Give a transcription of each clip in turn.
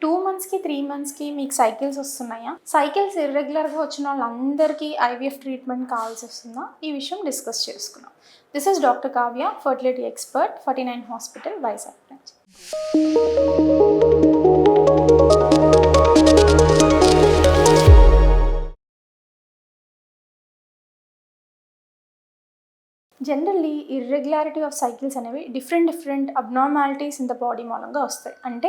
2 మంత్స్‌కి, 3 మంత్స్‌కి మీకు సైకిల్స్ వస్తున్నాయా? సైకిల్స్ ఇర్రెగ్యులర్‌గా వచ్చిన వాళ్ళందరికీ ఐవీఎఫ్ ట్రీట్మెంట్ కావాల్సొస్తుందా? ఈ విషయం డిస్కస్ చేసుకుందాం. This is doctor Kavya, fertility expert, 49 hospital, Vizag branch. Generally irregularity of cycles అనేవి different abnormalities in the body మూలంగా వస్తాయి. అంటే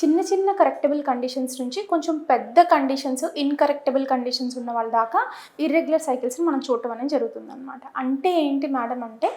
చిన్న కరెక్టబుల్ కండిషన్స్ నుంచి కొంచెం పెద్ద కండిషన్స్, ఇన్కరెక్టబుల్ కండిషన్స్ ఉన్న వాళ్ళ దాకా ఇర్రెగ్యులర్ సైకిల్స్ని మనం చూడటం అనేది జరుగుతుందన్నమాట. అంటే ఏంటి మేడం అంటే,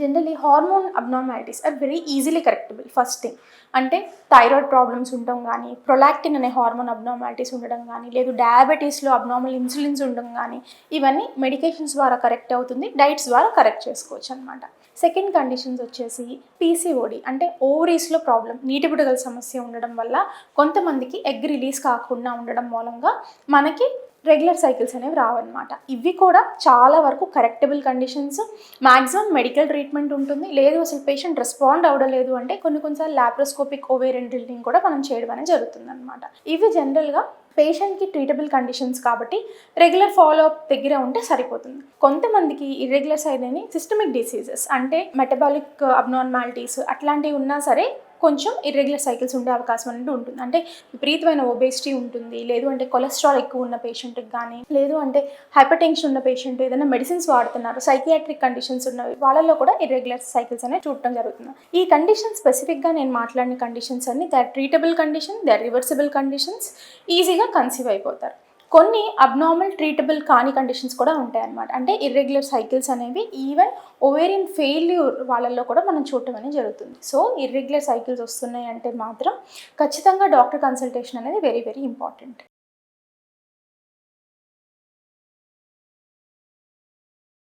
generally hormone abnormalities are very easily correctable. First thing అంటే థైరాయిడ్ ప్రాబ్లమ్స్ ఉండడం కానీ, ప్రొలాక్టిన్ అనే హార్మోన్ అబ్నార్మాలిటీస్ ఉండడం కానీ, లేదు డయాబెటీస్లో అబ్నార్మల్ ఇన్సులిన్స్ ఉండడం కానీ, ఇవన్నీ మెడికేషన్స్ ద్వారా కరెక్ట్ అవుతుంది, డైట్స్ ద్వారా కరెక్ట్ చేసుకోవచ్చు అనమాట. సెకండ్ కండిషన్స్ వచ్చేసి పీసీఓడి, అంటే ఓవరీస్లో ప్రాబ్లం, నీటి బుడగల సమస్య ఉండడం వల్ల కొంతమందికి ఎగ్ రిలీజ్ కాకుండా ఉండడం మూలంగా మనకి రెగ్యులర్ సైకిల్స్ అనేవి రావన్నమాట. ఇవి కూడా చాలా వరకు correctable conditions. Maximum medical treatment ఉంటుంది. లేదు అసలు పేషెంట్ రెస్పాండ్ అవ్వలేదు అంటే కొన్నిసార్లు లాప్రోస్కోపిక్ ఓవేరియన్ డ్రిల్లింగ్ కూడా మనం చేయడం అనేది జరుగుతుంది అనమాట. ఇవి జనరల్గా పేషెంట్కి ట్రీటబుల్ కండిషన్స్ కాబట్టి రెగ్యులర్ ఫాలోఅప్ దగ్గర ఉంటే సరిపోతుంది. కొంతమందికి ఇర్రెగ్యులర్ సైడ్ అని సిస్టమిక్ డిసీజెస్, అంటే మెటబాలిక్ అబ్నార్మాలిటీస్ అట్లాంటివి ఉన్నా సరే కొంచెం ఇర్రెగ్యులర్ సైకిల్స్ ఉండే అవకాశం అనేది ఉంటుంది. అంటే విపరీతమైన ఒబేసిటీ ఉంటుంది, లేదు అంటే కొలెస్ట్రాల్ ఎక్కువ ఉన్న పేషెంట్కి కానీ, లేదు అంటే హైపర్ టెన్షన్ ఉన్న పేషెంట్, ఏదైనా మెడిసిన్స్ వాడుతున్నారు, సైకియాట్రిక్ కండిషన్స్ ఉన్నవి, వాళ్ళలో కూడా ఇర్రెగ్యులర్ సైకిల్స్ అనేది చూడటం జరుగుతుంది. ఈ కండిషన్ స్పెసిఫిక్గా నేను మాట్లాడిన కండిషన్స్ అన్ని they are treatable condition, they are reversible conditions, ఈజీగా కన్సీవ్ అయిపోతారు. కొన్ని అబ్నార్మల్ ట్రీటబుల్ కాని కండిషన్స్ కూడా ఉంటాయన్నమాట. అంటే ఇర్రెగ్యులర్ సైకిల్స్ అనేవి ఈవెన్ ఓవేరియన్ ఫెయిల్యూర్ వాళ్ళల్లో కూడా మనం చూడటం అనేది జరుగుతుంది. సో ఇర్రెగ్యులర్ సైకిల్స్ వస్తున్నాయి అంటే మాత్రం ఖచ్చితంగా డాక్టర్ కన్సల్టేషన్ అనేది వెరీ ఇంపార్టెంట్.